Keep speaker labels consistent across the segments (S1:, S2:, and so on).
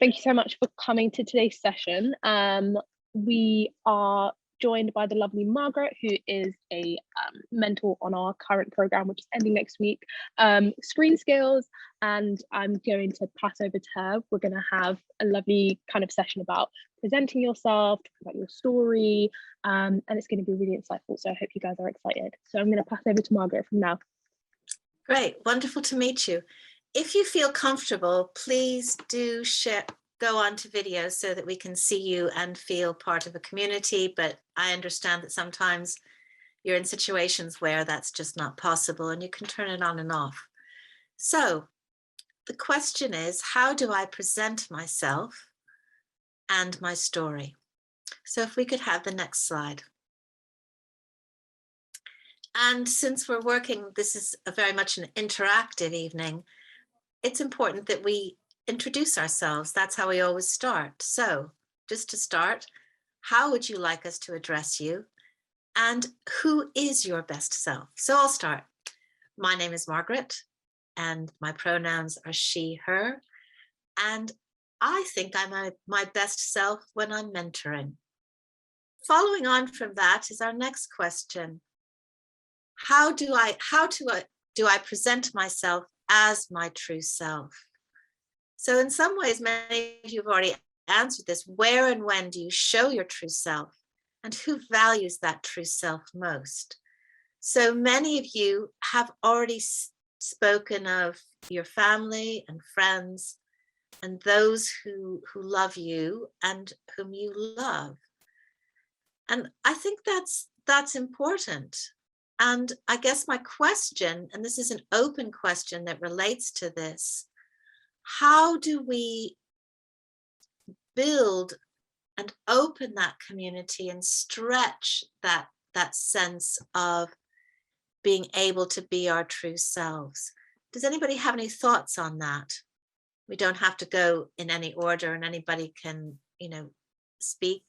S1: Thank you so much for coming to today's session. We are joined by the lovely Margaret, who is a mentor on our current program, which is ending next week, Screen Skills, and I'm going to pass over to her. We're going to have a lovely kind of session about presenting yourself, about your story, and it's going to be really insightful, so I hope you guys are excited. So I'm going to pass over to Margaret from now.
S2: Great, wonderful to meet you. If you feel comfortable, please do go on to video so that we can see you and feel part of a community. But I understand that sometimes you're in situations where that's just not possible and you can turn it on and off. So the question is, how do I present myself and my story? So if we could have the next slide. And since we're working, this is very much an interactive evening, it's important that we introduce ourselves. That's how we always start. So just to start, how would you like us to address you? And who is your best self? So I'll start. My name is Margaret and my pronouns are she, her. And I think I'm my best self when I'm mentoring. Following on from that is our next question. How do I present myself as my true self? So in some ways, many of you have already answered this. Where and when do you show your true self? And who values that true self most? So many of you have already spoken of your family and friends and those who love you and whom you love. And I think that's important. And I guess my question, and this is an open question that relates to this, how do we build and open that community and stretch that sense of being able to be our true selves? Does anybody have any thoughts on that? We don't have to go in any order, and anybody can, speak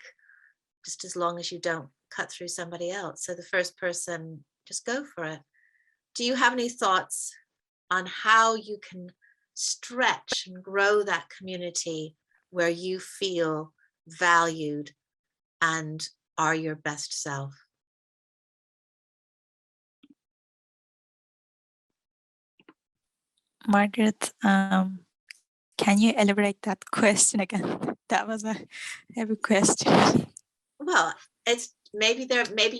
S2: just as long as you don't cut through somebody else. So the first person, just go for it. Do you have any thoughts on how you can stretch and grow that community where you feel valued and are your best self?
S3: Margaret, can you elaborate that question again? That was a heavy question.
S2: Well, it's maybe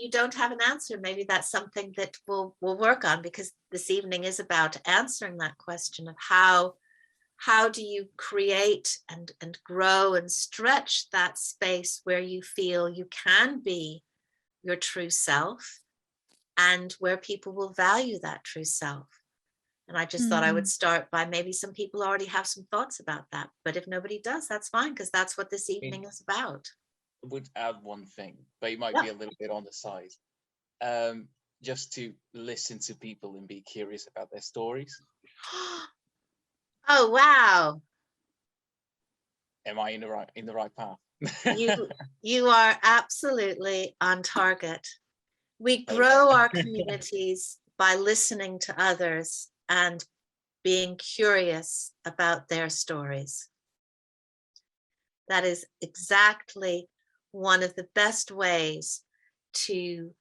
S2: you don't have an answer. Maybe that's something that we'll work on, because this evening is about answering that question of how do you create and grow and stretch that space where you feel you can be your true self and where people will value that true self. And I just thought I would start by, maybe some people already have some thoughts about that, but if nobody does, that's fine, because that's what this evening is about.
S4: I would add one thing, but it might be a little bit on the side. Just to listen to people and be curious about their stories.
S2: Oh, wow.
S4: Am I in the right path?
S2: You are absolutely on target. We grow our communities by listening to others and being curious about their stories. That is exactly one of the best ways to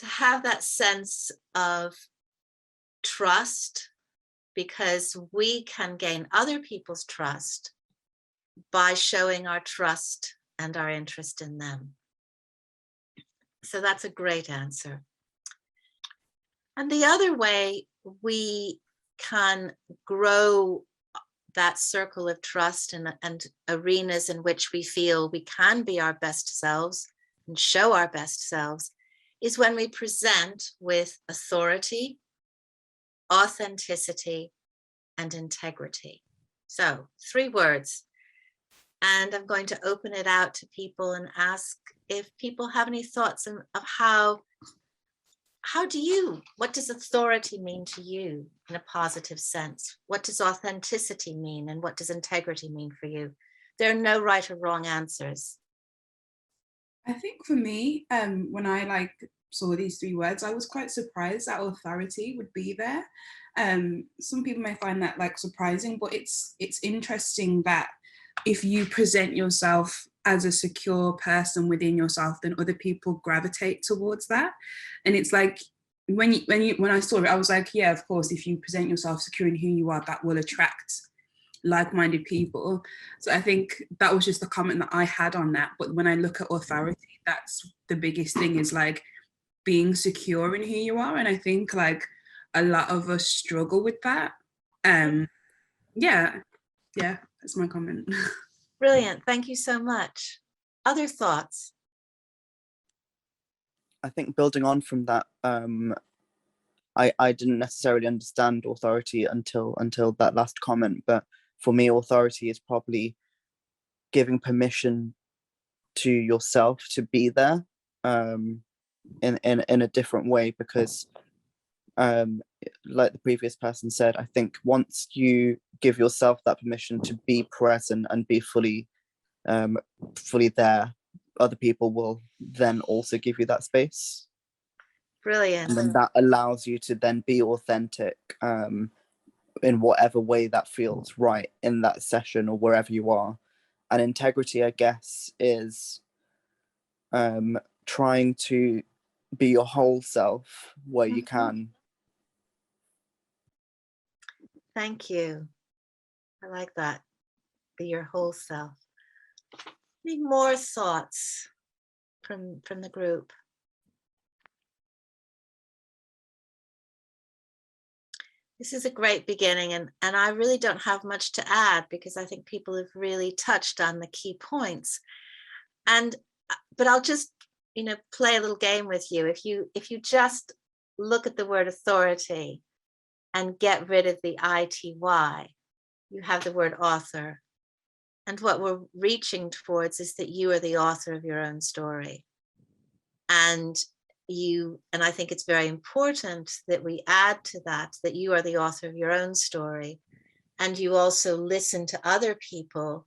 S2: have that sense of trust, because we can gain other people's trust by showing our trust and our interest in them. So that's a great answer. And the other way we can grow that circle of trust and arenas in which we feel we can be our best selves and show our best selves is when we present with authority, authenticity, and integrity. So 3 words. And I'm going to open it out to people and ask if people have any thoughts of what does authority mean to you in a positive sense? What does authenticity mean? And what does integrity mean for you? There are no right or wrong answers.
S5: I think for me, when I saw these 3 words, I was quite surprised that authority would be there. Some people may find that like surprising, but it's interesting that if you present yourself as a secure person within yourself, then other people gravitate towards that. And it's like, when I saw it, I was like, yeah, of course, if you present yourself secure in who you are, that will attract like-minded people. So I think that was just the comment that I had on that. But when I look at authority, that's the biggest thing, is like being secure in who you are. And I think like a lot of us struggle with that. Yeah, that's my comment.
S2: Brilliant. Thank you so much. Other thoughts?
S6: I think building on from that, I didn't necessarily understand authority until that last comment, but for me, authority is probably giving permission to yourself to be there in a different way, because like the previous person said, I think once you give yourself that permission to be present and be fully there, other people will then also give you that space.
S2: Brilliant.
S6: And then that allows you to then be authentic in whatever way that feels right in that session or wherever you are. And integrity, I guess, is trying to be your whole self where you can.
S2: Thank you. I like that. Be your whole self. Any more thoughts from the group? This is a great beginning, and I really don't have much to add, because I think people have really touched on the key points. But I'll just, play a little game with you. If you just look at the word authority and get rid of the ITY, you have the word author. And what we're reaching towards is that you are the author of your own story. And I think it's very important that we add to that you are the author of your own story. And you also listen to other people,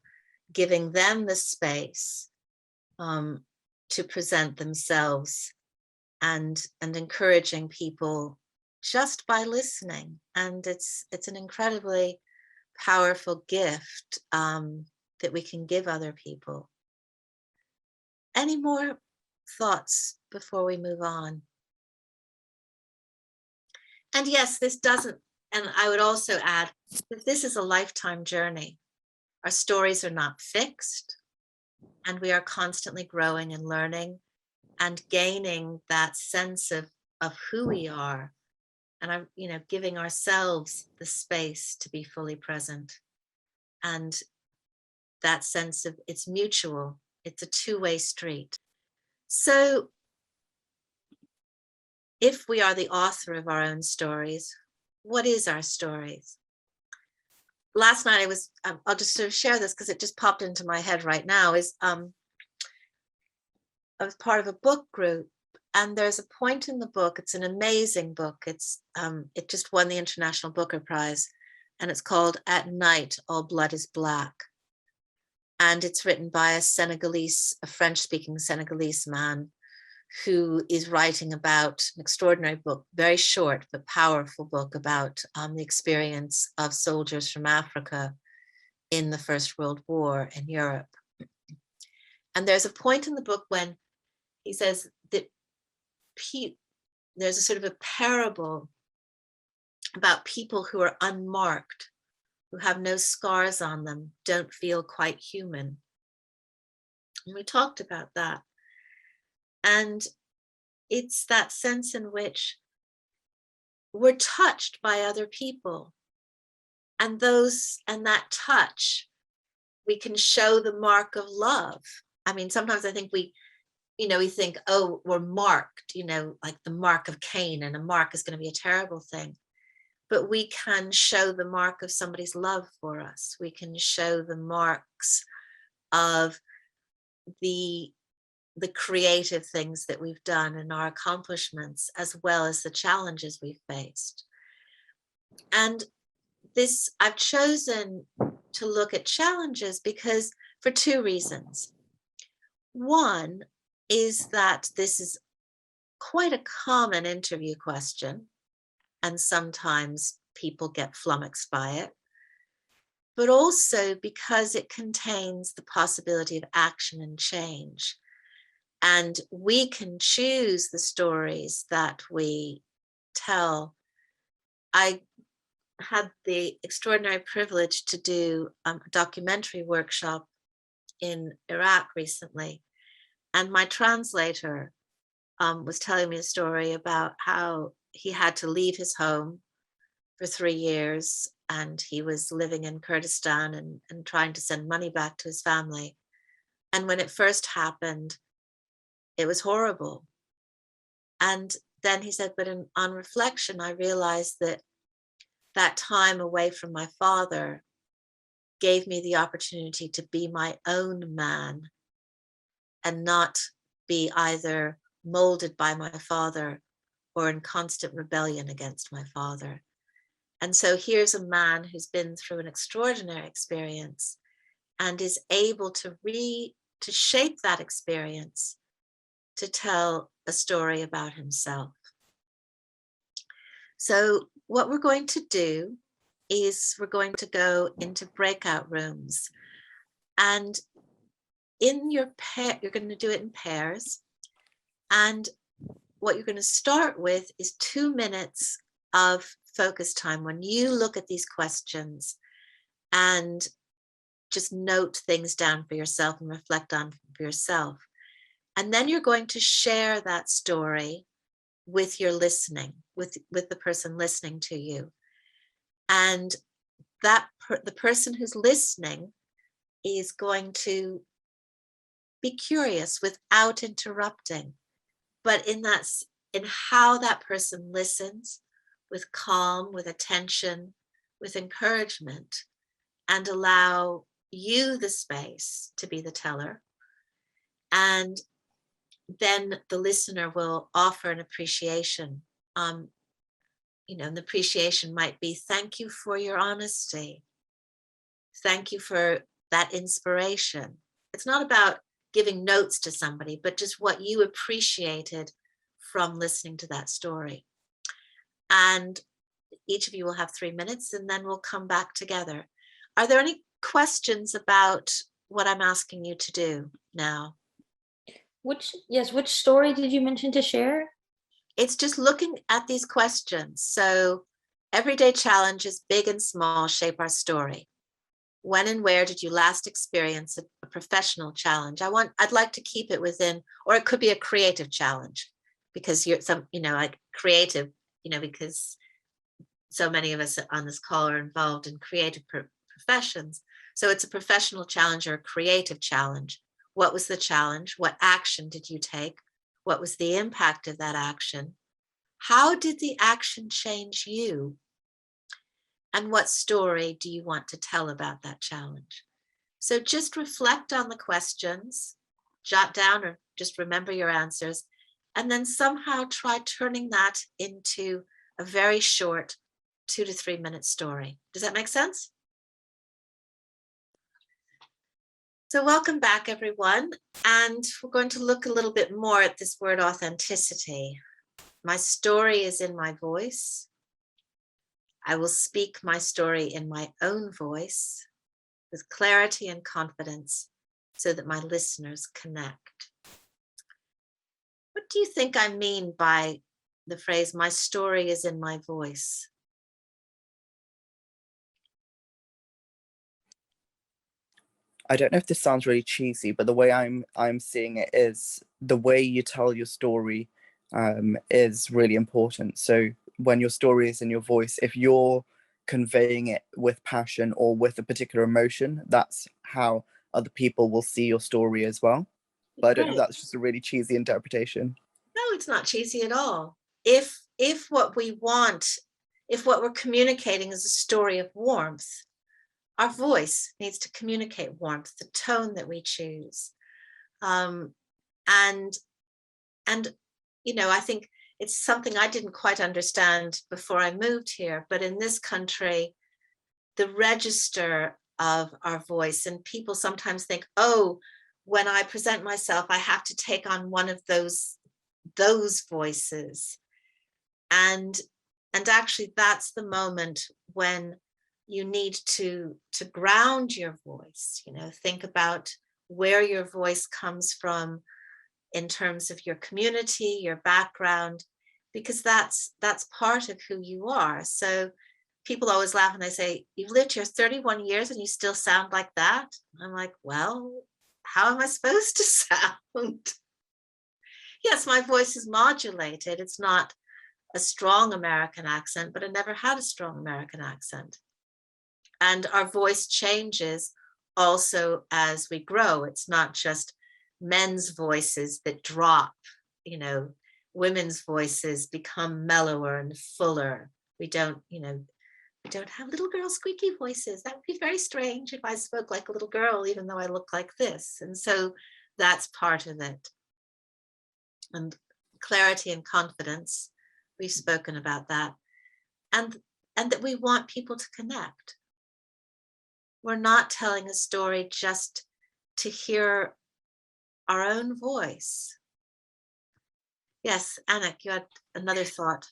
S2: giving them the space to present themselves, and encouraging people just by listening. And it's an incredibly powerful gift that we can give other people. Any more thoughts before we move on? And yes, this doesn't, and I would also add that this is a lifetime journey. Our stories are not fixed, and we are constantly growing and learning and gaining that sense of who we are, and giving ourselves the space to be fully present. And that sense of it's mutual, it's a two-way street. So if we are the author of our own stories, what is our stories? Last night I'll just sort of share this because it just popped into my head right now, I was part of a book group, and there's a point in the book, it's an amazing book. It just won the International Booker Prize, and it's called At Night, All Blood is Black. And it's written by a French-speaking Senegalese man who is writing about an extraordinary book, very short but powerful book about the experience of soldiers from Africa in the First World War in Europe. And there's a point in the book when he says that there's a sort of a parable about people who are unmarked, who have no scars on them, don't feel quite human. And we talked about that. And it's that sense in which we're touched by other people. And that touch, we can show the mark of love. I mean, sometimes I think we think, oh, we're marked, like the mark of Cain, and a mark is going to be a terrible thing. But we can show the mark of somebody's love for us. We can show the marks of the creative things that we've done and our accomplishments, as well as the challenges we've faced. And I've chosen to look at challenges for two reasons. One is that this is quite a common interview question, and sometimes people get flummoxed by it, but also because it contains the possibility of action and change. And we can choose the stories that we tell. I had the extraordinary privilege to do a documentary workshop in Iraq recently, and my translator was telling me a story about how he had to leave his home for 3 years, and he was living in Kurdistan and trying to send money back to his family. And when it first happened, it was horrible. And then he said, but on reflection, I realized that that time away from my father gave me the opportunity to be my own man and not be either molded by my father or in constant rebellion against my father. And so here's a man who's been through an extraordinary experience and is able to shape that experience to tell a story about himself. So what we're going to do is we're going to go into breakout rooms, and in your pair, you're going to do it in pairs. And what you're going to start with is 2 minutes of focus time when you look at these questions and just note things down for yourself and reflect on for yourself. And then you're going to share that story with your listening, with the person listening to you. And that the person who's listening is going to be curious without interrupting, but in how that person listens, with calm, with attention, with encouragement, and allow you the space to be the teller. And then the listener will offer an appreciation. And the appreciation might be, thank you for your honesty. Thank you for that inspiration. It's not about giving notes to somebody, but just what you appreciated from listening to that story. And each of you will have 3 minutes, and then we'll come back together. Are there any questions about what I'm asking you to do now?
S7: Which story did you mention to share?
S2: It's just looking at these questions. So everyday challenges, big and small, shape our story. When and where did you last experience a professional challenge? I'd like to keep it within, or it could be a creative challenge, because you're like creative, because so many of us on this call are involved in creative professions. So it's a professional challenge or a creative challenge. What was the challenge? What action did you take? What was the impact of that action? How did the action change you? And what story do you want to tell about that challenge? So just reflect on the questions, jot down or just remember your answers, and then somehow try turning that into a very short 2 to 3 minute story. Does that make sense? So welcome back, everyone. And we're going to look a little bit more at this word authenticity. My story is in my voice. I will speak my story in my own voice with clarity and confidence so that my listeners connect. What do you think I mean by the phrase, my story is in my voice?
S6: I don't know if this sounds really cheesy, but the way I'm seeing it is the way you tell your story is really important. So when your story is in your voice, if you're conveying it with passion or with a particular emotion, that's how other people will see your story as well. But I don't know if that's just a really cheesy interpretation.
S2: No, it's not cheesy at all. If what we want, if what we're communicating is a story of warmth, our voice needs to communicate warmth, the tone that we choose. And I think it's something I didn't quite understand before I moved here, but in this country, the register of our voice, and people sometimes think, oh, when I present myself, I have to take on one of those those voices. And actually that's the moment when you need to ground your voice, you know, think about where your voice comes from in terms of your community, your background, because that's part of who you are. So people always laugh when they say, you've lived here 31 years and you still sound like that. I'm like, well, how am I supposed to sound? Yes, my voice is modulated. It's not a strong American accent, but I never had a strong American accent. And our voice changes also as we grow. It's not just men's voices that drop, you know, women's voices become mellower and fuller. We don't, you know, we don't have little girl squeaky voices. That would be very strange if I spoke like a little girl, even though I look like this. And so that's part of it. And clarity and confidence, we've spoken about that. And that we want people to connect. We're not telling a story just to hear our own voice. Yes, Anik, you had another thought.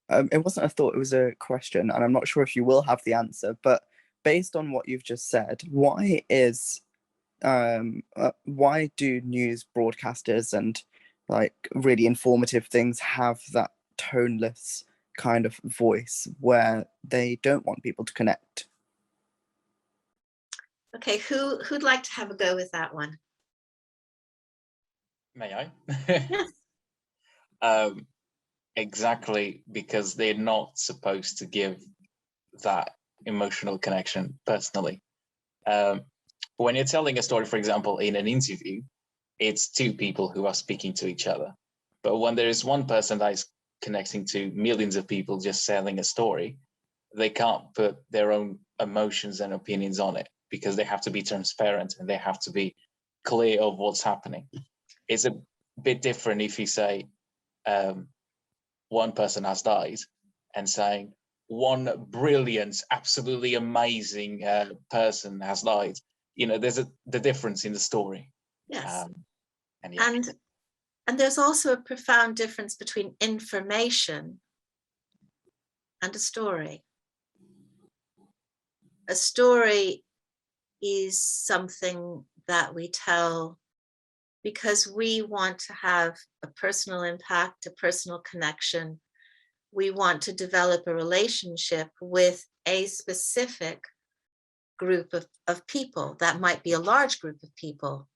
S6: It wasn't a thought, it was a question, and I'm not sure if you will have the answer, but based on what you've just said, why do news broadcasters and like really informative things have that toneless kind of voice where they don't want people to connect?
S2: Okay, who'd like to have a go with that one?
S4: May I?
S2: Yes.
S4: Exactly, because they're not supposed to give that emotional connection personally. When you're telling a story, for example, in an interview, it's two people who are speaking to each other. But when there is one person that is connecting to millions of people just telling a story, they can't put their own emotions and opinions on it because they have to be transparent and they have to be clear of what's happening. It's a bit different if you say one person has died and saying one brilliant, absolutely amazing person has died. You know, there's the difference in the story.
S2: Yes.
S4: And yeah.
S2: And there's also a profound difference between information and a story. A story is something that we tell because we want to have a personal impact, a personal connection. We want to develop a relationship with a specific group of people. That might be a large group of people,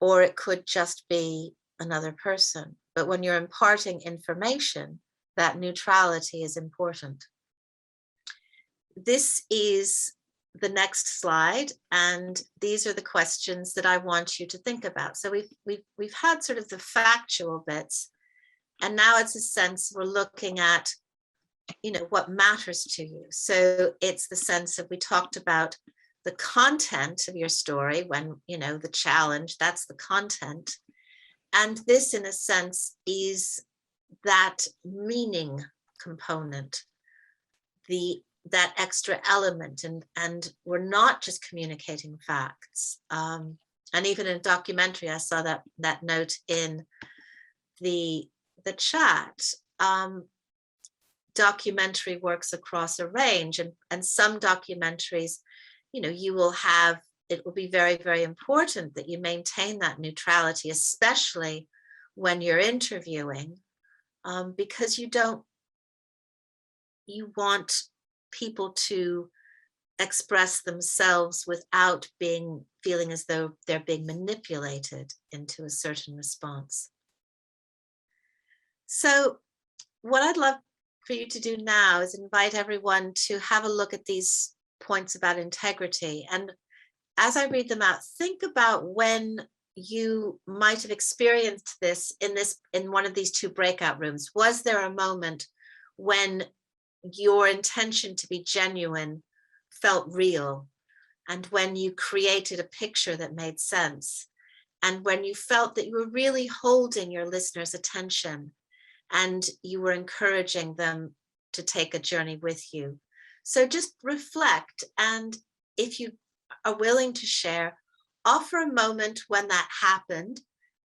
S2: or it could just be another person. But when you're imparting information, that neutrality is important. This is the next slide, and these are the questions that I want you to think about. So we've had sort of the factual bits, and now it's a sense we're looking at, you know, what matters to you. So it's the sense of, we talked about the content of your story when, you know, the challenge, that's the content. And this, in a sense, is that meaning component, that extra element, and we're not just communicating facts. And even in a documentary, I saw that note in the chat. Documentary works across a range, and some documentaries, you know, you will have, it will be very, very important that you maintain that neutrality, especially when you're interviewing, because you want people to express themselves without feeling as though they're being manipulated into a certain response. So what I'd love for you to do now is invite everyone to have a look at these points about integrity. And as I read them out, think about when you might have experienced this in one of these two breakout rooms. Was there a moment when your intention to be genuine felt real, and when you created a picture that made sense, and when you felt that you were really holding your listeners' attention and you were encouraging them to take a journey with you? So just reflect, and if you are willing to share, offer a moment when that happened,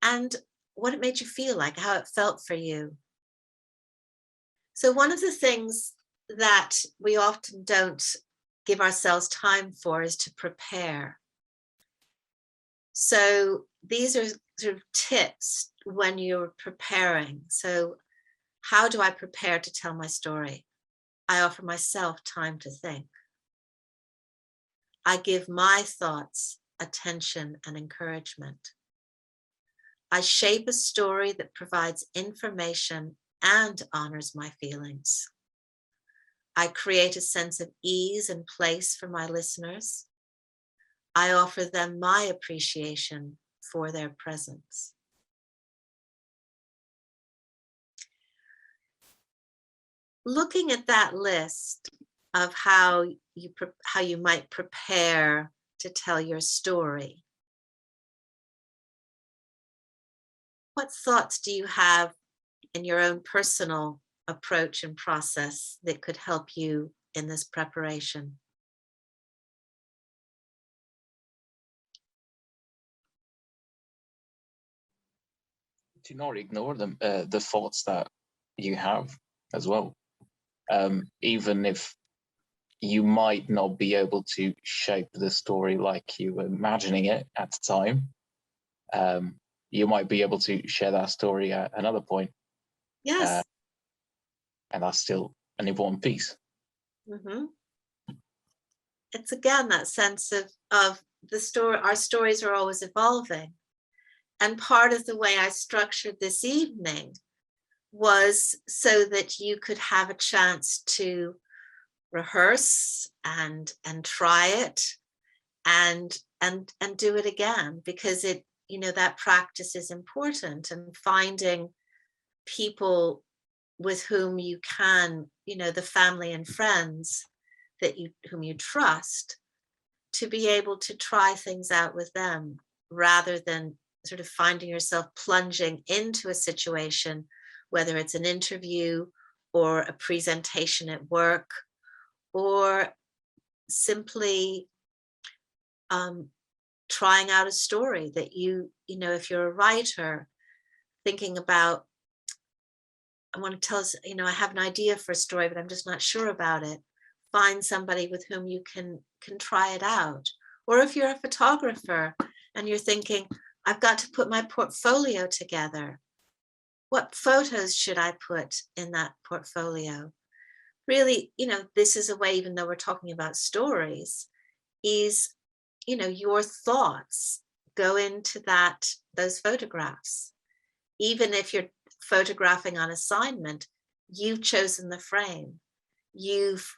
S2: and what it made you feel like, how it felt for you. So one of the things that we often don't give ourselves time for is to prepare. So these are sort of tips when you're preparing. So how do I prepare to tell my story? I offer myself time to think. I give my thoughts attention and encouragement. I shape a story that provides information and honors my feelings. I create a sense of ease and place for my listeners. I offer them my appreciation for their presence. Looking at that list of how you might prepare to tell your story, what thoughts do you have in your own personal approach and process that could help you in this preparation?
S4: Do not ignore them, the thoughts that you have as well. Even if you might not be able to shape the story like you were imagining it at the time, you might be able to share that story at another point.
S2: Yes.
S4: And that's still an important piece.
S2: Mm-hmm. It's again that sense of the story. Our stories are always evolving. And part of the way I structured this evening was so that you could have a chance to rehearse and try it and do it again, because it, you know, that practice is important, and finding people with whom you can, you know, the family and friends that whom you trust, to be able to try things out with them, rather than sort of finding yourself plunging into a situation, whether it's an interview or a presentation at work, or simply trying out a story that you know, if you're a writer, thinking about, I want to tell us, you know, I have an idea for a story, but I'm just not sure about it. Find somebody with whom you can try it out. Or if you're a photographer and you're thinking, I've got to put my portfolio together. What photos should I put in that portfolio? Really, you know, this is a way, even though we're talking about stories, is, you know, your thoughts go into those photographs. Even if you're photographing on assignment, you've chosen the frame. You've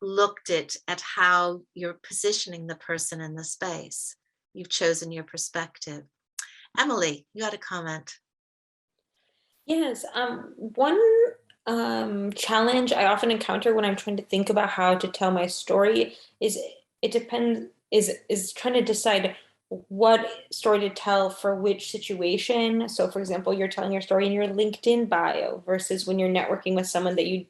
S2: looked at how you're positioning the person in the space. You've chosen your perspective. Emily, you had a comment.
S7: Yes, one challenge I often encounter when I'm trying to think about how to tell my story is is trying to decide what story to tell for which situation. So for example, you're telling your story in your LinkedIn bio versus when you're networking with someone that you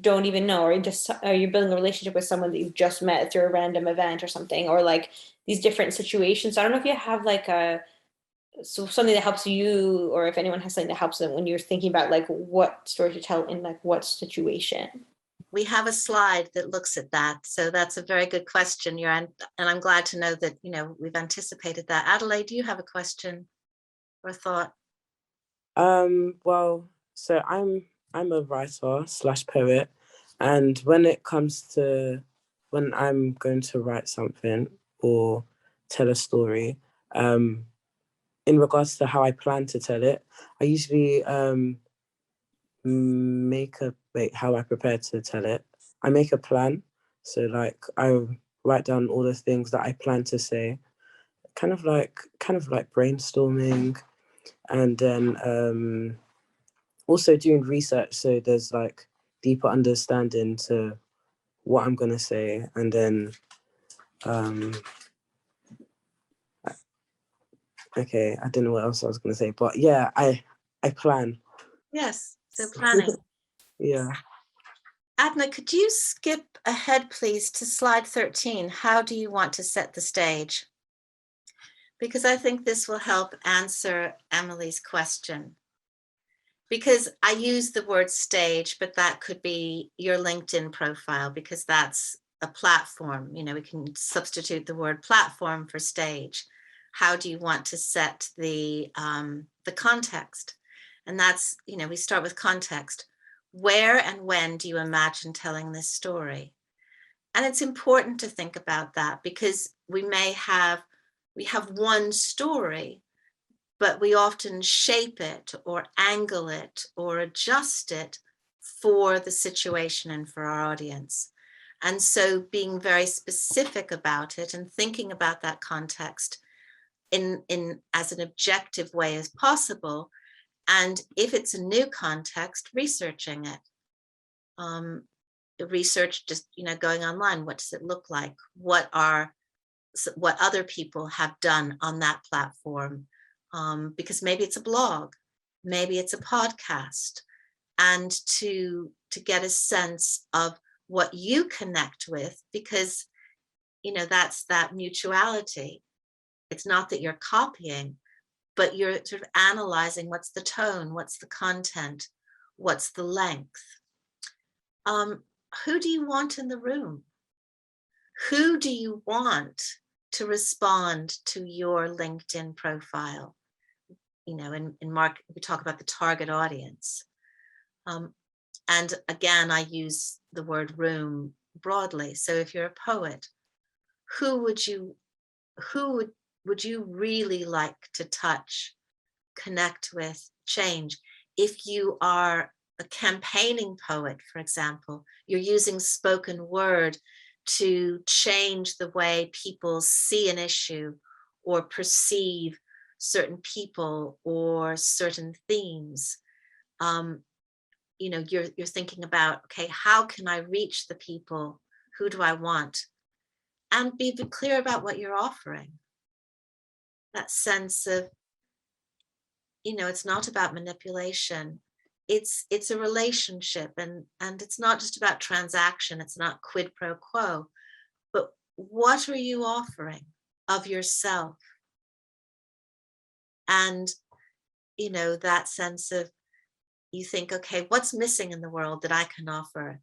S7: don't even know, or you're building a relationship with someone that you've just met through a random event or something, or like these different situations. So I don't know if you have like something that helps you, or if anyone has something that helps them when you're thinking about like what story to tell in like what situation.
S2: We have a slide that looks at that. So that's a very good question. And I'm glad to know that, you know, we've anticipated that. Adelaide, do you have a question or thought?
S8: Well, so I'm a writer / poet, and when it comes to when I'm going to write something or tell a story, in regards to how I plan to tell it, I usually how I prepare to tell it. I make a plan. So like I write down all the things that I plan to say, kind of like brainstorming, and then also doing research, so there's like deeper understanding to what I'm gonna say, and then okay, I don't know what else I was gonna say, but yeah, I plan.
S2: Yes, so planning.
S8: Yeah.
S2: Adna, could you skip ahead, please, to slide 13? How do you want to set the stage? because I think this will help answer Emily's question. Because I use the word stage, but that could be your LinkedIn profile, because that's a platform. You know, we can substitute the word platform for stage. How do you want to set the context? And that's, you know, we start with context. Where and when do you imagine telling this story? And it's important to think about that, because we have one story, but we often shape it or angle it or adjust it for the situation and for our audience. And so being very specific about it and thinking about that context in as an objective way as possible. And if it's a new context, researching it. Research, just, you know, going online, what does it look like? What other people have done on that platform? Because maybe it's a blog, maybe it's a podcast, and to get a sense of what you connect with, because, you know, that's that mutuality. It's not that you're copying, but you're sort of analyzing what's the tone, what's the content, what's the length. Who do you want in the room? Who do you want to respond to your LinkedIn profile? You know, in market, we talk about the target audience. And again, I use the word room broadly. So if you're a poet, who would you really like to touch, connect with, change? If you are a campaigning poet, for example, you're using spoken word to change the way people see an issue or perceive certain people or certain themes. You know, you're thinking about, okay, how can I reach the people? Who do I want? And be clear about what you're offering. That sense of, you know, it's not about manipulation. It's a relationship, and it's not just about transaction. It's not quid pro quo, but what are you offering of yourself? And, you know, that sense of, you think, okay, what's missing in the world that I can offer?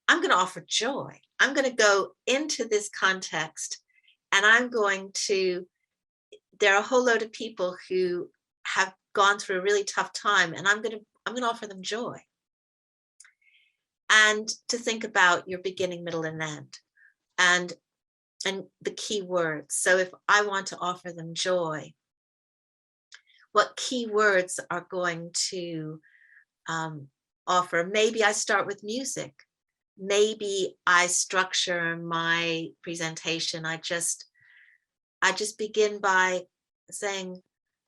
S2: I'm going to offer joy. I'm going to go into this context, and I'm going to, there are a whole load of people who have gone through a really tough time, and I'm going to offer them joy. And to think about your beginning, middle, and end, and the key words. So if I want to offer them joy, what key words are going to offer? Maybe I start with music. Maybe I structure my presentation. I just begin by saying,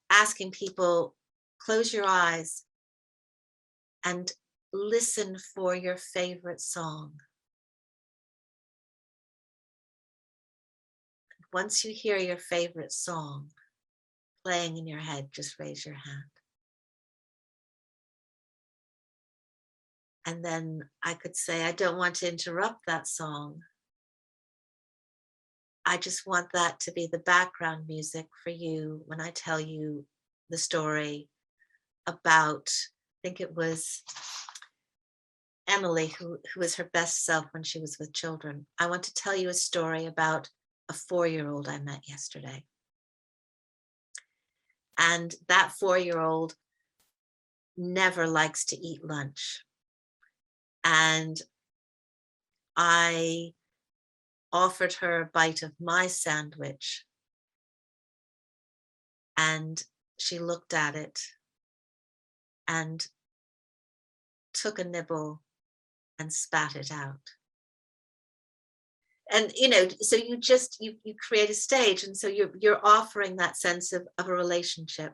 S2: asking people, close your eyes and listen for your favorite song. Once you hear your favorite song playing in your head, just raise your hand. And then I could say, I don't want to interrupt that song. I just want that to be the background music for you when I tell you the story about, I think it was Emily, who was her best self when she was with children. I want to tell you a story about a 4-year-old I met yesterday. And that 4-year-old never likes to eat lunch. And I offered her a bite of my sandwich, and she looked at it and took a nibble and spat it out. And, you know, so you create a stage, and so you're offering that sense of a relationship.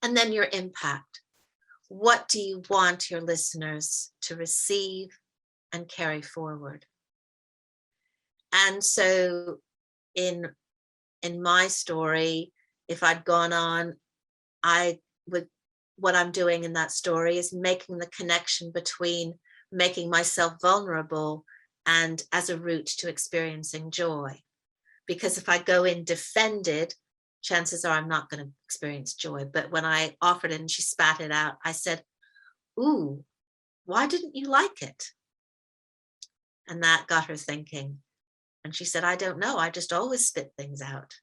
S2: And then your impact. What do you want your listeners to receive and carry forward? And so in my story, if I'd gone on, what I'm doing in that story is making the connection between making myself vulnerable and as a route to experiencing joy. because if I go in defended, chances are I'm not going to experience joy. But when I offered it and she spat it out, I said, ooh, why didn't you like it? And that got her thinking. And she said, I don't know. I just always spit things out.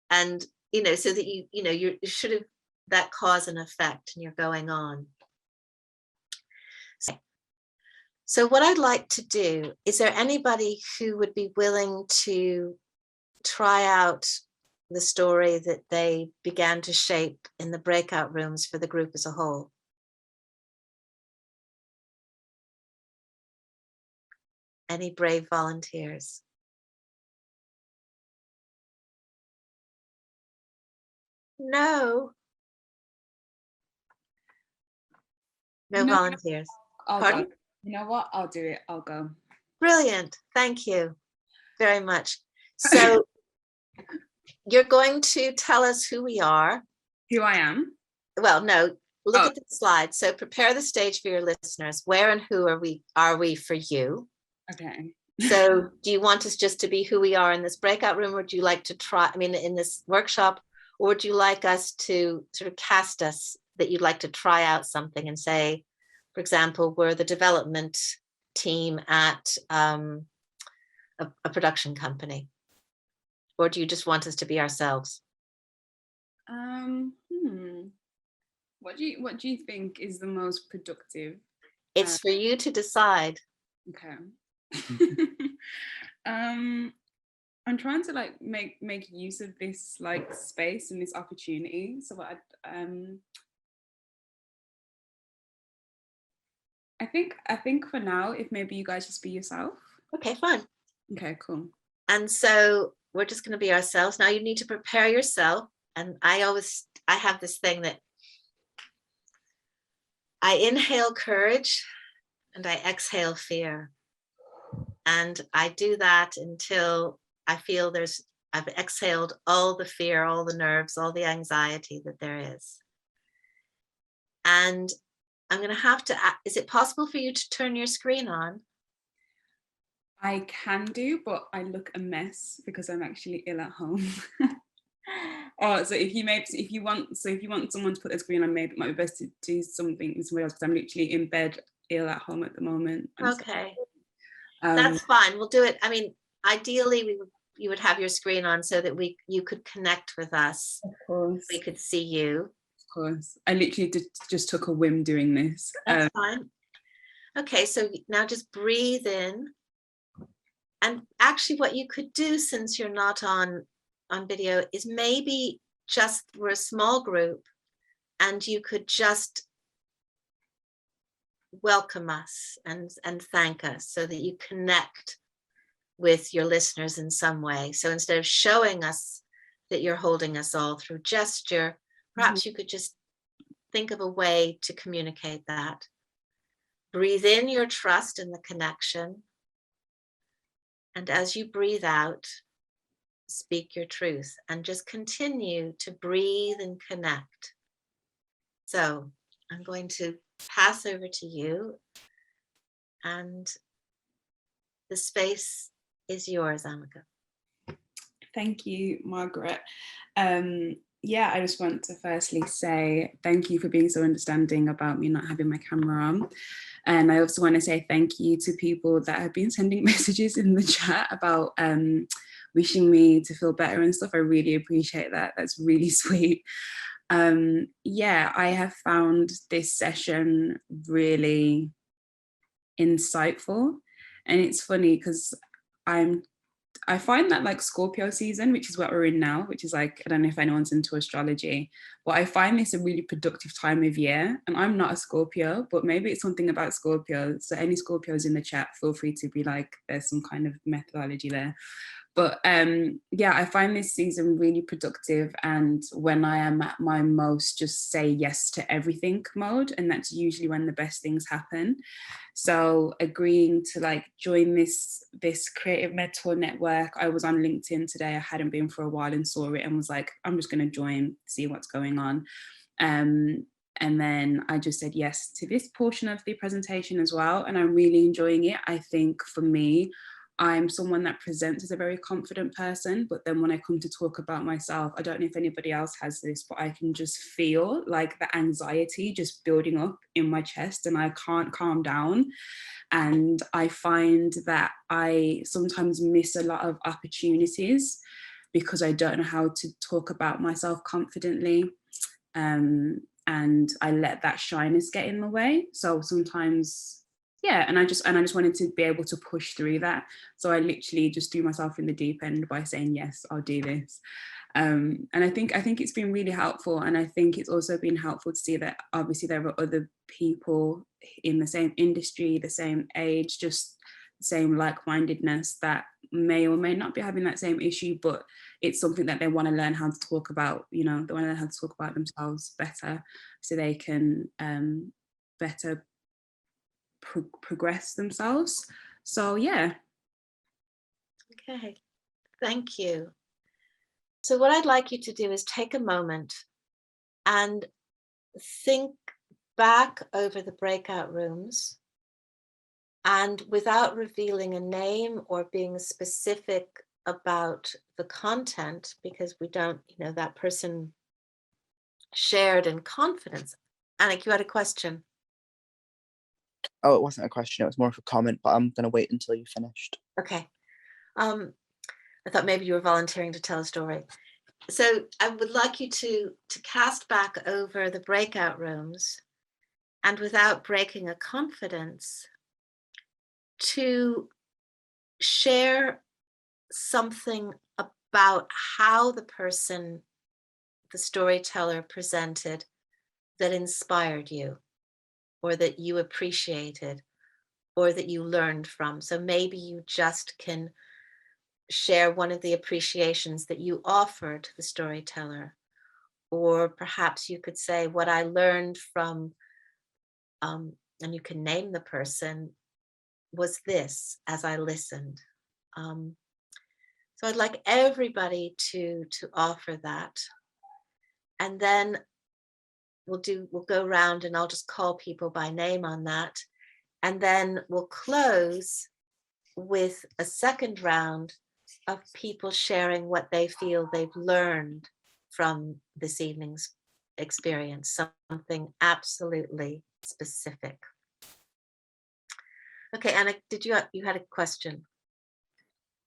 S2: And, you know, so that you know, you should have that cause and effect and you're going on. So what I'd like to do, is there anybody who would be willing to try out the story that they began to shape in the breakout rooms for the group as a whole? Any brave volunteers? No. No volunteers. Pardon?
S5: You know what? I'll do it. I'll go.
S2: Brilliant. Thank you very much. So you're going to tell us who we are.
S5: Who I am?
S2: Well, no, look at the slide. So prepare the stage for your listeners. Where and who are we for you?
S5: Okay.
S2: So do you want us just to be who we are in this breakout room, or would you like to try, I mean, in this workshop, or would you like us to sort of cast us that you'd like to try out something and say, for example, we're the development team at a production company? Or do you just want us to be ourselves?
S5: What do you think is the most productive?
S2: It's for you to decide.
S5: Okay. I'm trying to like make use of this like space and this opportunity. So I think for now, if maybe you guys just be yourself.
S2: Okay, fine.
S5: Okay, cool.
S2: And so we're just going to be ourselves. Now you need to prepare yourself. And I have this thing that I inhale courage and I exhale fear. And I do that until I feel I've exhaled all the fear, all the nerves, all the anxiety that there is. And I'm going to have to, is it possible for you to turn your screen on?
S5: I can do, but I look a mess because I'm actually ill at home. Oh, so if you want someone to put their screen on, maybe it might be best to do something with somebody else, because I'm literally in bed ill at home at the moment.
S2: Okay. That's fine. We'll do it. I mean, ideally you would have your screen on so that you could connect with us.
S5: Of course.
S2: We could see you.
S5: Of course. I literally just took a whim doing this.
S2: That's fine. Okay, so now just breathe in. And actually what you could do, since you're not on video, is maybe just, we're a small group, and you could just welcome us and thank us so that you connect with your listeners in some way. So instead of showing us that you're holding us all through gesture, perhaps you could just think of a way to communicate that. Breathe in your trust in the connection. And as you breathe out, speak your truth and just continue to breathe and connect. So I'm going to pass over to you, and the space is yours, Amika.
S5: Thank you, Margaret. Yeah, I just want to firstly say thank you for being so understanding about me not having my camera on. And I also want to say thank you to people that have been sending messages in the chat about wishing me to feel better and stuff. I really appreciate that. That's really sweet. Yeah, I have found this session really insightful. And it's funny because I find that like Scorpio season, which is what we're in now, which is like, I don't know if anyone's into astrology, but I find this a really productive time of year. And I'm not a Scorpio, but maybe it's something about Scorpio. So any Scorpios in the chat, feel free to be like, there's some kind of methodology there. But yeah, I find this season really productive, and when I am at my most just say yes to everything mode, and that's usually when the best things happen. So agreeing to like join this creative mentor network, I was on LinkedIn today, I hadn't been for a while, and saw it and was like, I'm just going to join, see what's going on. And then I just said yes to this portion of the presentation as well, and I'm really enjoying it. I think for me, I'm someone that presents as a very confident person, but then when I come to talk about myself, I don't know if anybody else has this, but I can just feel like the anxiety just building up in my chest and I can't calm down. And I find that I sometimes miss a lot of opportunities because I don't know how to talk about myself confidently. And I let that shyness get in the way. So sometimes, yeah, and I just wanted to be able to push through that. So I literally just threw myself in the deep end by saying, yes, I'll do this. And I think it's been really helpful. And I think it's also been helpful to see that obviously there are other people in the same industry, the same age, just the same like-mindedness that may or may not be having that same issue, but it's something that they want to learn how to talk about, you know, they want to learn how to talk about themselves better so they can better progress themselves. So yeah.
S2: Okay, thank you. So what I'd like you to do is take a moment and think back over the breakout rooms, and without revealing a name or being specific about the content, because we don't, you know, that person shared in confidence. Anik, you had a question.
S6: Oh, it wasn't a question, it was more of a comment, but I'm going to wait until you finished.
S2: Okay. I thought maybe you were volunteering to tell a story. So I would like you to cast back over the breakout rooms, and without breaking a confidence, to share something about how the person, the storyteller, presented that inspired you, or that you appreciated, or that you learned from. So maybe you just can share one of the appreciations that you offered the storyteller, or perhaps you could say, what I learned from, and you can name the person, was this as I listened. So I'd like everybody to offer that, and then we'll go around and I'll just call people by name on that, and then we'll close with a second round of people sharing what they feel they've learned from this evening's experience, something absolutely specific. Okay, Anna, did you had a question?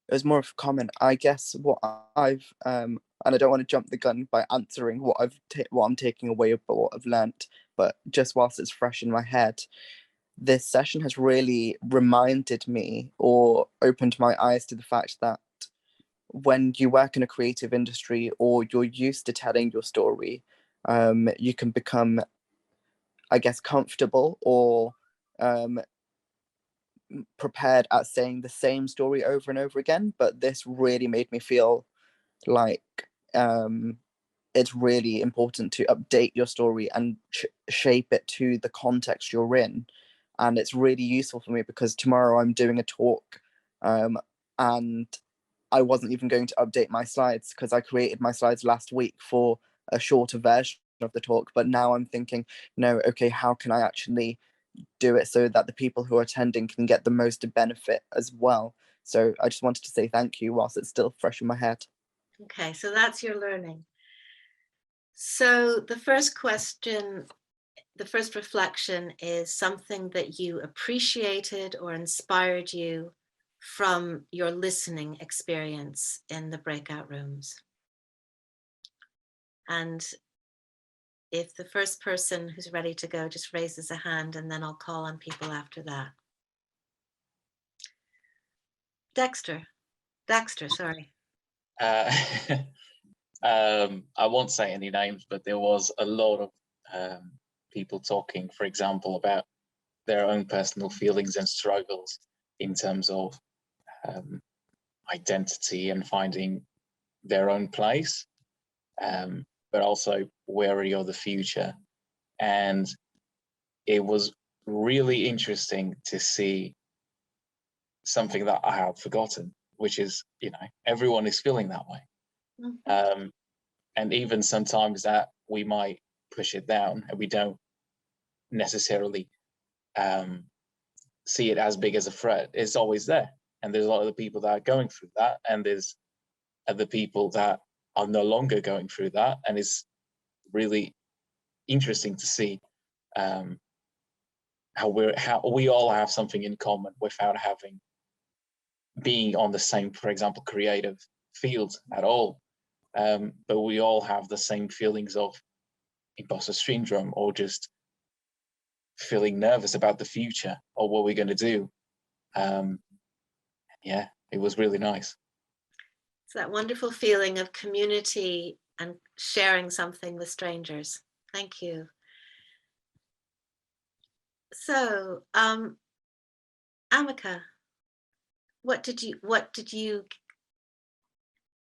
S6: It was more of a comment. I guess what I've and I don't want to jump the gun by answering what I'm taking away about what I've learnt, but just whilst it's fresh in my head, this session has really reminded me or opened my eyes to the fact that when you work in a creative industry or you're used to telling your story, you can become, I guess, comfortable or prepared at saying the same story over and over again. But this really made me feel like it's really important to update your story and shape it to the context you're in. And it's really useful for me because tomorrow I'm doing a talk, and I wasn't even going to update my slides because I created my slides last week for a shorter version of the talk. But now I'm thinking, no, okay, how can I actually do it so that the people who are attending can get the most benefit as well? So I just wanted to say thank you whilst it's still fresh in my head.
S2: Okay, so that's your learning. So the first question, the first reflection is something that you appreciated or inspired you from your listening experience in the breakout rooms. And if the first person who's ready to go just raises a hand, and then I'll call on people after that. Dexter, sorry.
S4: I won't say any names, but there was a lot of people talking, for example, about their own personal feelings and struggles in terms of identity and finding their own place, but also wary of the future. And it was really interesting to see something that I had forgotten, which is, you know, everyone is feeling that way. Mm-hmm. And even sometimes that we might push it down and we don't necessarily see it as big as a threat. It's always there. And there's a lot of the people that are going through that, and there's other people that are no longer going through that. And it's really interesting to see how we all have something in common without being on the same, for example, creative field at all. But we all have the same feelings of imposter syndrome, or just feeling nervous about the future or what we're going to do. Yeah, it was really nice.
S2: It's that wonderful feeling of community and sharing something with strangers. Thank you. So, Amika, what did you,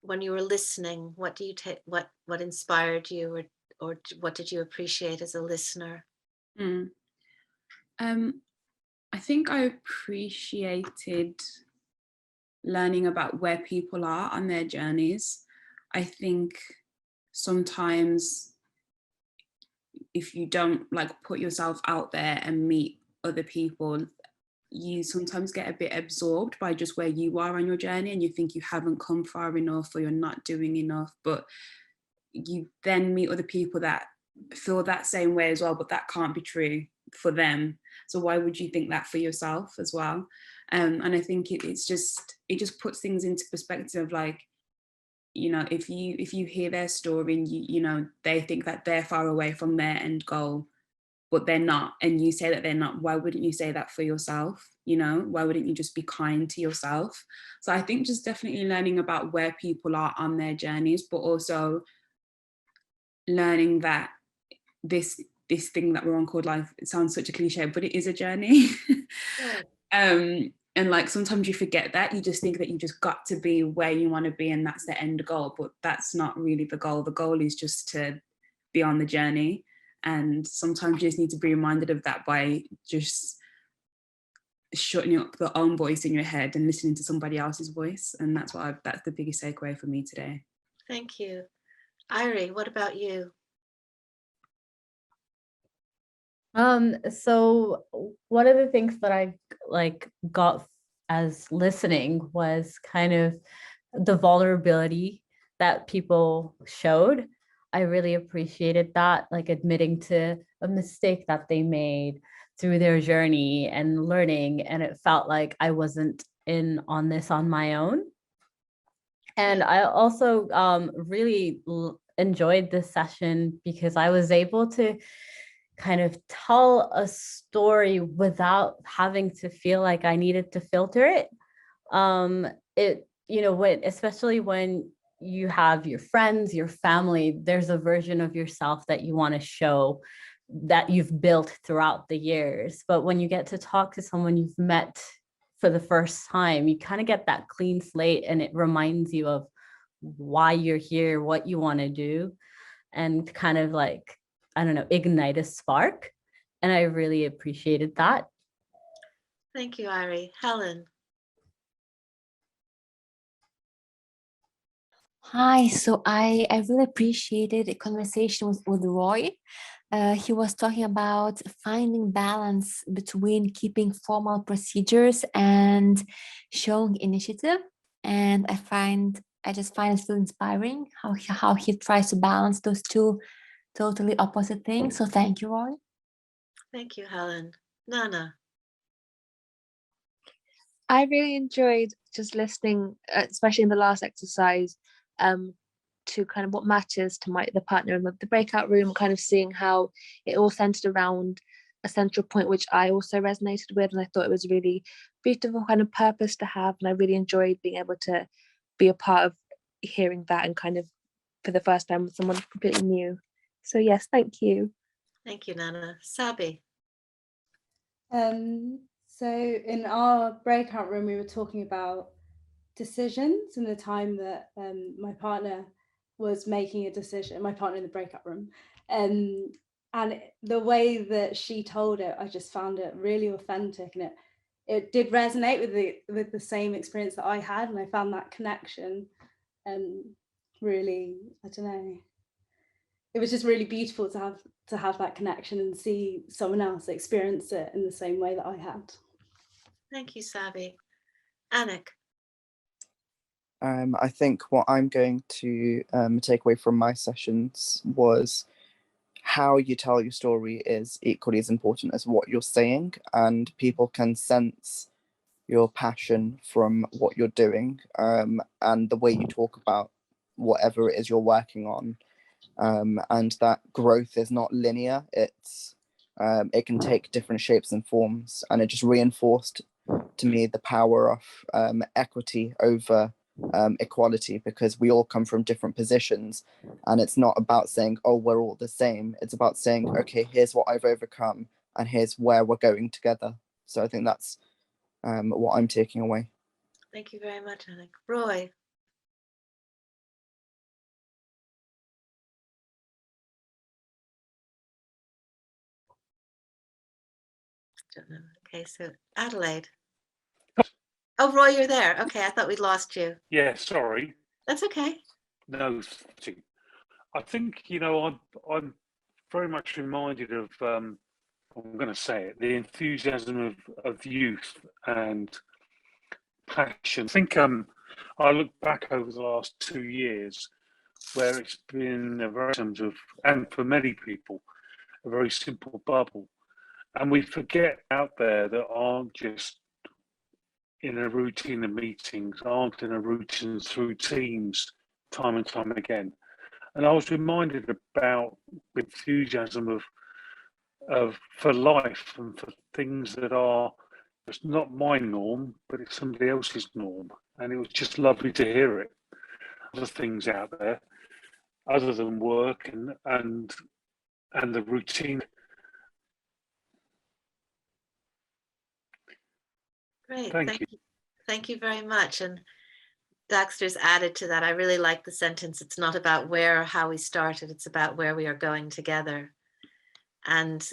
S2: when you were listening, what do you take, what inspired you, or what did you appreciate as a listener?
S5: I think I appreciated learning about where people are on their journeys. I think sometimes if you don't like put yourself out there and meet other people, you sometimes get a bit absorbed by just where you are on your journey, and you think you haven't come far enough or you're not doing enough, but you then meet other people that feel that same way as well, but that can't be true for them. So why would you think that for yourself as well? And I think it just puts things into perspective. Like, you know, if you hear their story and you know, they think that they're far away from their end goal, but they're not, and you say that they're not, why wouldn't you say that for yourself? You know, why wouldn't you just be kind to yourself? So I think just definitely learning about where people are on their journeys, but also learning that this thing that we're on called life, it sounds such a cliche, but it is a journey.
S2: Yeah.
S5: And like sometimes you forget that, you just think that you just got to be where you want to be and that's the end goal, but that's not really the goal. The goal is just to be on the journey, and sometimes you just need to be reminded of that by just shutting up the own voice in your head and listening to somebody else's voice. And that's the biggest takeaway for me today.
S2: Thank you. Irie, what about you?
S9: So one of the things that I got as listening was kind of the vulnerability that people showed. I really appreciated that, like admitting to a mistake that they made through their journey and learning. And it felt like I wasn't in on this on my own. And I also really enjoyed this session because I was able to kind of tell a story without having to feel like I needed to filter it. You know, especially when you have your friends, your family, there's a version of yourself that you want to show that you've built throughout the years. But when you get to talk to someone you've met for the first time, you kind of get that clean slate, and it reminds you of why you're here, what you want to do, and kind of like, I don't know, ignite a spark. And I really appreciated that.
S2: Thank you, Irie. Helen.
S10: Hi, so I really appreciated the conversation with Roy. He was talking about finding balance between keeping formal procedures and showing initiative. And I just find it so inspiring how he tries to balance those two totally opposite things. So thank you, Roy.
S2: Thank you, Helen. Nana.
S11: I really enjoyed just listening, especially in the last exercise, to kind of what matters to the partner in the breakout room, kind of seeing how it all centered around a central point, which I also resonated with. And I thought it was a really beautiful kind of purpose to have. And I really enjoyed being able to be a part of hearing that, and kind of for the first time with someone completely new. So yes, thank you.
S2: Thank you, Nana. Sabi.
S12: So in our breakout room, we were talking about decisions and the time that my partner was making a decision, my partner in the breakout room. And the way that she told it, I just found it really authentic, and it did resonate with the same experience that I had, and I found that connection really, I don't know, it was just really beautiful to have that connection and see someone else experience it in the same way that I had.
S2: Thank you, Sabi. Anik.
S6: I think what I'm going to take away from my sessions was how you tell your story is equally as important as what you're saying, and people can sense your passion from what you're doing, and the way you talk about whatever it is you're working on, and that growth is not linear. It can take different shapes and forms, and it just reinforced to me the power of equity over equality, because we all come from different positions, and it's not about saying, oh, we're all the same. It's about saying, okay, here's what I've overcome and here's where we're going together. So I think that's what I'm taking away.
S2: Thank you very much, Anik. Roy. Don't know. Okay, so Adelaide. Oh, Roy, you're there. Okay, I thought we'd lost you.
S13: Yeah, sorry.
S2: That's okay.
S13: No, I think, I'm very much reminded of, I'm going to say it, the enthusiasm of youth and passion. I think I look back over the last 2 years where it's been a very, and for many people, a very simple bubble. And we forget out there that aren't just in a routine of meetings, aren't in a routine through teams time and time again. And I was reminded about the enthusiasm of for life and for things that are just not my norm, but it's somebody else's norm. And it was just lovely to hear it. Other things out there, other than work and the routine.
S2: Great.
S13: Thank you.
S2: Thank you very much. And Daxter's added to that. I really like the sentence. It's not about where or how we started. It's about where we are going together. And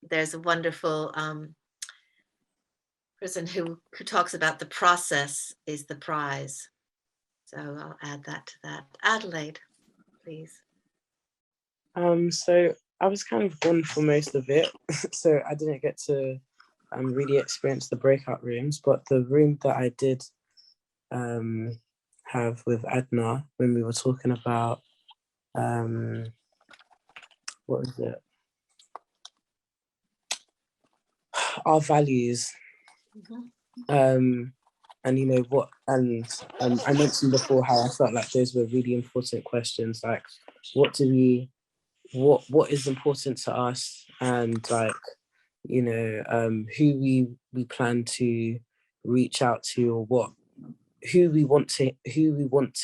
S2: there's a wonderful person who talks about the process is the prize. So I'll add that to that. Adelaide, please.
S8: So I was kind of gone for most of it, so I didn't get to really experience the breakout rooms, but the room that I did have with Adna when we were talking about what was it? Our values. And you know what, and I mentioned before how I felt like those were really important questions, like what is important to us, and like, you know, who we plan to reach out to, or who we want to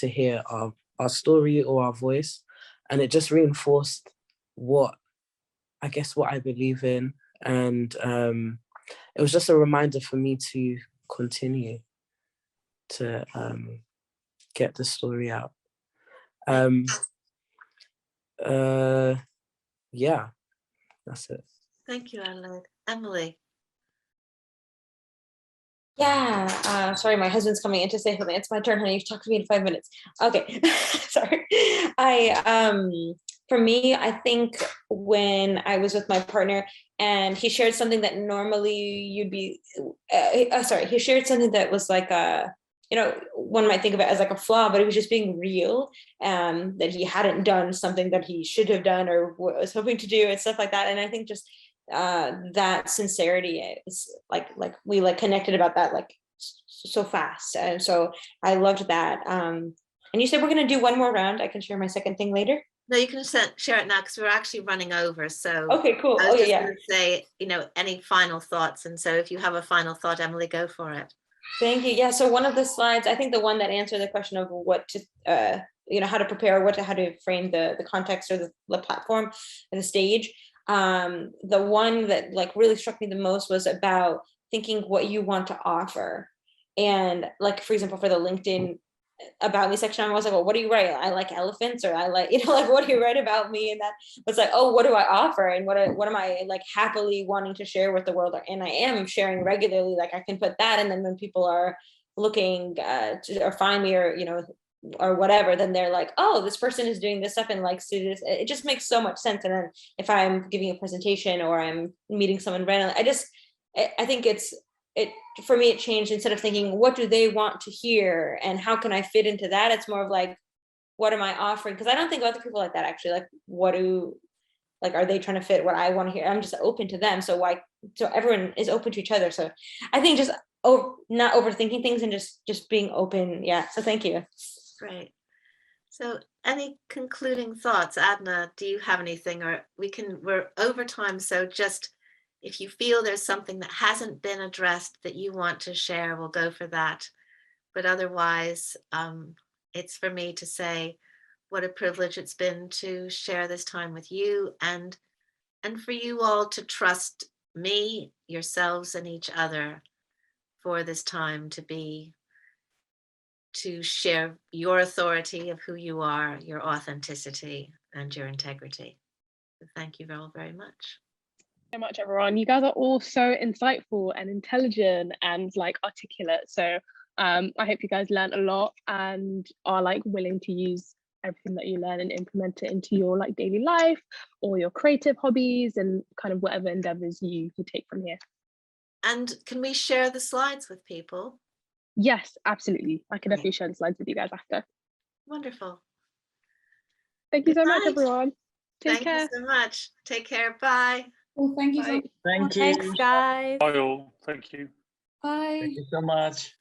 S8: hear our story or our voice. And it just reinforced what I believe in, and it was just a reminder for me to continue to get the story out. Yeah, that's it.
S2: Thank you, Adelaide. Emily.
S7: Yeah, sorry, my husband's coming in to say something. It's my turn, honey. You talk to me in 5 minutes. Okay, sorry. For me, I think when I was with my partner and he shared something that normally you'd be, he shared something that was like one might think of it as like a flaw, but it was just being real, that he hadn't done something that he should have done or was hoping to do and stuff like that. And I think just that sincerity is like we connected about that like so fast, and so I loved that. And you said we're going to do one more round. I can share my second thing later.
S2: No, you can share it now because we're actually running over. So
S7: okay, cool.
S2: I was just going to say, any final thoughts, and so if you have a final thought, Emily, go for it.
S7: Thank you. Yeah. So one of the slides, I think the one that answered the question of what to how to prepare, how to frame the context or the platform and the stage. The one that like really struck me the most was about thinking what you want to offer. And like, for example, for the LinkedIn about me section, I was like, well, what do you write? I like elephants, or I like, like, what do you write about me? And that was like, oh, what do I offer? And what am I like happily wanting to share with the world? And I am sharing regularly, like I can put that. And then when people are looking or find me or, or whatever, then they're like, oh, this person is doing this stuff and likes to do this. It just makes so much sense. And then if I'm giving a presentation or I'm meeting someone randomly, I think it for me, it changed. Instead of thinking, what do they want to hear and how can I fit into that? It's more of like, what am I offering? Because I don't think other people like that actually. Like, are they trying to fit what I want to hear? I'm just open to them. So everyone is open to each other. So I think just not overthinking things and just being open. Yeah. So thank you.
S2: Great. So any concluding thoughts? Adna, do you have anything? Or we're over time. So just if you feel there's something that hasn't been addressed that you want to share, we'll go for that. But otherwise, it's for me to say what a privilege it's been to share this time with you, and for you all to trust me, yourselves, and each other for this time to share your authority of who you are, your authenticity, and your integrity. So thank you all very much.
S1: So much, everyone. You guys are all so insightful and intelligent and like articulate. So I hope you guys learned a lot and are like willing to use everything that you learn and implement it into your like daily life or your creative hobbies and kind of whatever endeavors you take from here.
S2: And can we share the slides with people?
S1: Yes, absolutely. I can definitely share the slides with you guys after.
S2: Wonderful.
S1: Thank you so much, everyone. Take care.
S2: Thank you so much. Take care. Bye.
S5: Well, thank you so much.
S4: Thank you.
S9: Thanks, guys.
S13: Bye all. Thank you.
S5: Bye.
S4: Thank you so much.